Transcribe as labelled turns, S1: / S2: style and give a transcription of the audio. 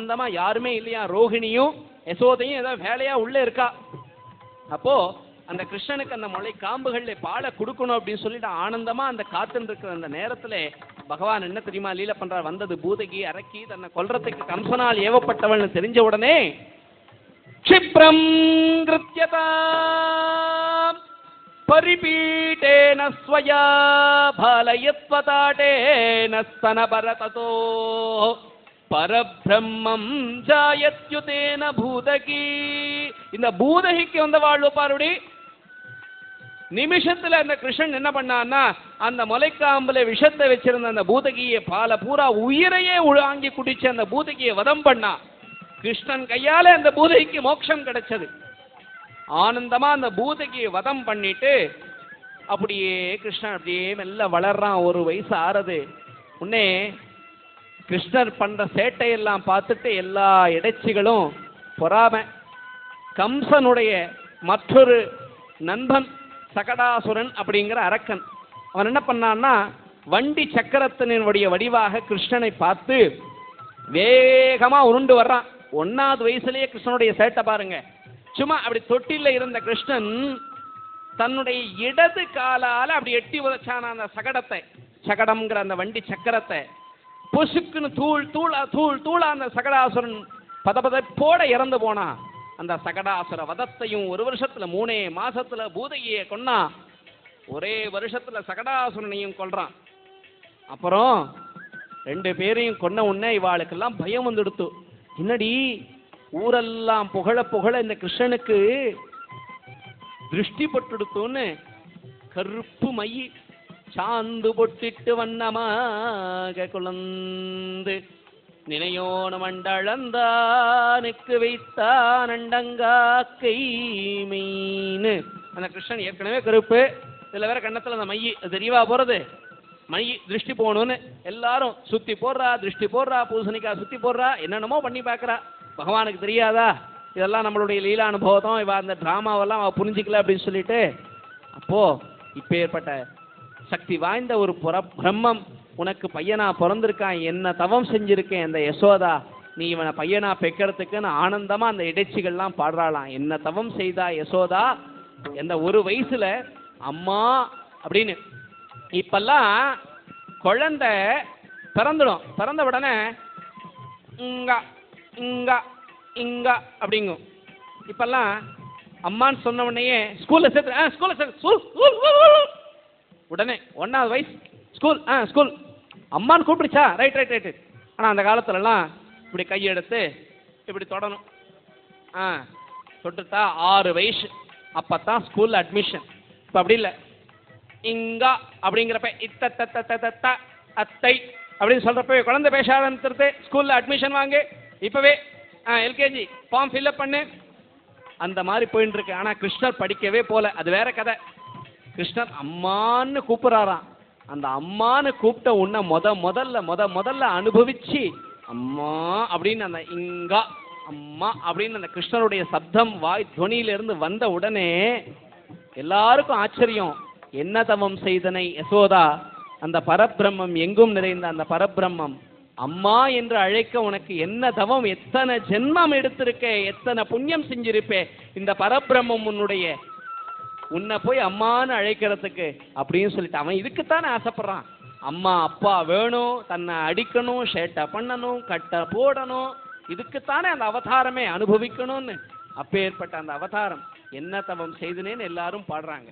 S1: ஆனந்தமா யாருமே இல்லையா, ரோஹிணியும் யசோதையும் ஏதோ வேலையா உள்ள இருக்கா. அப்போ அந்த கிருஷ்ணனுக்கு அந்த முளை காம்புகள்ல பாலை கொடுக்கணும் அப்படின்னு சொல்லிட்டு ஆனந்தமா அந்த காத்துன்னு இருக்கிற அந்த நேரத்துல பகவான் என்ன தெரியுமா லீல பண்றார், வந்தது பூதகி அரக்கி தன்னை கொல்றதுக்கு கம்சனால் ஏவப்பட்டவள்னு தெரிஞ்ச உடனே க்ஷிப்ரம் கிருத்யதா பரிபீடேன ஸ்வயா பாலயத்வதாடேன ஸ்தனபரததோ பரபிரம்மம் ஜாயத்யுதேன பூதகி. இந்த பூதகிக்கு வந்த வாழ்வு பாருடி, நிமிஷத்துல அந்த கிருஷ்ணன் என்ன பண்ணான்னா அந்த முளைக்காம்புல விஷத்தை வச்சிருந்த அந்த பூதகியை பால பூரா உயிரையே வாங்கி குடிச்சு அந்த பூதகியை வதம் பண்ணா. கிருஷ்ணன் கையால அந்த பூதகிக்கு மோட்சம் கிடைச்சது. ஆனந்தமா அந்த பூதகியை வதம் பண்ணிட்டு அப்படியே கிருஷ்ணன் அப்படியே மெல்ல வளர்றான். ஒரு வயசு ஆறது. உடனே கிருஷ்ணர் பண்ற சேட்டையெல்லாம் பார்த்துட்டு எல்லா இடைச்சிகளும் பொறாம. கம்சனுடைய மற்றொரு நண்பன் சகடாசுரன் அப்படிங்கிற அரக்கன், அவன் என்ன பண்ணான்னா வண்டி சக்கரத்தினுடைய வடிவாக கிருஷ்ணனை பார்த்து வேகமா உருண்டு வர்றான். 1வது வயசுலயே கிருஷ்ணனுடைய சேட்டை பாருங்க. சும்மா அப்படி தொட்டில இருந்த கிருஷ்ணன் தன்னுடைய இடது காலால அப்படி எட்டி உதச்சான அந்த சகடத்தை, சகடம்ங்கிற அந்த வண்டி சக்கரத்தை. பொசுக்குன்னு தூள் தூளா தூள் தூளா அந்த சகடாசுரன் பதபதப்போட இறந்து போனா. அந்த சகடாசுர வதத்தையும் 1 வருஷத்துல 3 மாசத்துல பூதகியை கொன்னா. ஒரே வருஷத்துல சகடாசுரனையும் கொல்றான். அப்புறம் 2 பேரையும் கொன்ன உடனே இவாளுக்கெல்லாம் பயம் வந்துடுத்து. என்னடி ஊரெல்லாம் புகழ புகழ இந்த கிருஷ்ணனுக்கு திருஷ்டி பட்டுடுத்தோன்னு கருப்பு மையி சாந்து பொட்டிட்டு வண்ணமாக குழந்து நினையோன மண்டளந்தானுக்கு வைத்தான் அண்டங்காக்கை மீன். அந்த கிருஷ்ணன் ஏற்கனவே கருப்பு, இதுல வேற கண்ணத்துல அந்த மையி தெரியவா போறது, மையி திருஷ்டி போகணும்னு எல்லாரும் சுத்தி போடுறா, திருஷ்டி போடுறா, பூசணிக்காய் சுத்தி போடுறா, என்னென்னமோ பண்ணி பார்க்கறா. பகவானுக்கு தெரியாதா இதெல்லாம் நம்மளுடைய லீலா அனுபவம், இவ அந்த டிராமாவெல்லாம் அவ புரிஞ்சிக்கல அப்படின்னு சொல்லிட்டு. அப்போ இப்ப ஏற்பட்ட சக்தி வாய்ந்த ஒரு பிரம்மம் உனக்கு பையனா பிறந்திருக்கான், என்ன தவம் செஞ்சிருக்கேன் அந்த யசோதா, நீ இவனை பையனா பெக்கிறதுக்குன்னு ஆனந்தமா அந்த இடைச்சிகள்லாம் பாடுறாளாம். என்ன தவம் செய்தா யசோதா, எந்த 1 வயசுல அம்மா அப்படின்னு. இப்பெல்லாம் குழந்தை பிறந்துடும், பிறந்த உடனே இங்க இங்க இங்க அப்படிங்கும். இப்பெல்லாம் அம்மான்னு சொன்ன உடனே ஸ்கூல்ல சேர்த்து உடனே 1வது வயசு ஸ்கூல் ஸ்கூல் அம்மான்னு கூப்பிடுச்சா, ரைட் ரைட் ரைட். ஆனால் அந்த காலத்துலலாம் இப்படி கையெடுத்து இப்படி தொடணும். தொட்டுட்டா 6 வயசு, அப்பத்தான் ஸ்கூல்ல அட்மிஷன். இப்போ அப்படி இல்லை, இங்கா அப்படிங்கிறப்ப இத்த அத்தை அப்படின்னு சொல்றப்ப குழந்தை பேச ஆரம்பிச்சிருது. ஸ்கூல்ல அட்மிஷன் வாங்கு, இப்பவே எல்கேஜி ஃபார்ம் ஃபில்அப் பண்ணு, அந்த மாதிரி போயிட்டு இருக்கு. ஆனா கிருஷ்ணர் படிக்கவே போல, அது வேற கதை. கிருஷ்ணர் அம்மான்னு கூப்பிடுறாராம். அந்த அம்மான்னு கூப்பிட்ட உன்னை முதல்ல அனுபவிச்சு அம்மா அப்படின்னு அந்த இங்கா அம்மா அப்படின்னு அந்த கிருஷ்ணருடைய சப்தம் வாய் துவனியிலிருந்து வந்த உடனே எல்லாருக்கும் ஆச்சரியம். என்ன தவம் செய்தனை யசோதா, அந்த பரபிரம்மம் எங்கும் நிறைந்த அந்த பரபிரம்மம் அம்மா என்று அழைக்க உனக்கு என்ன தவம், எத்தனை ஜென்மம் எடுத்திருக்க, எத்தனை புண்ணியம் செஞ்சிருப்பே இந்த பரபிரம்மம் உன்னை போய் அம்மான்னு அழைக்கிறதுக்கு அப்படின்னு சொல்லிட்டு. அவன் இதுக்குத்தானே ஆசைப்படுறான், அம்மா அப்பா வேணும், தன்னை அடிக்கணும், ஷேட்டை பண்ணணும், கட்டை போடணும், இதுக்குத்தானே அந்த அவதாரமே அனுபவிக்கணும்னு. அப்பேற்பட்ட அந்த அவதாரம் என்ன தவம் செய்தனேன்னு எல்லாரும் பாடுறாங்க.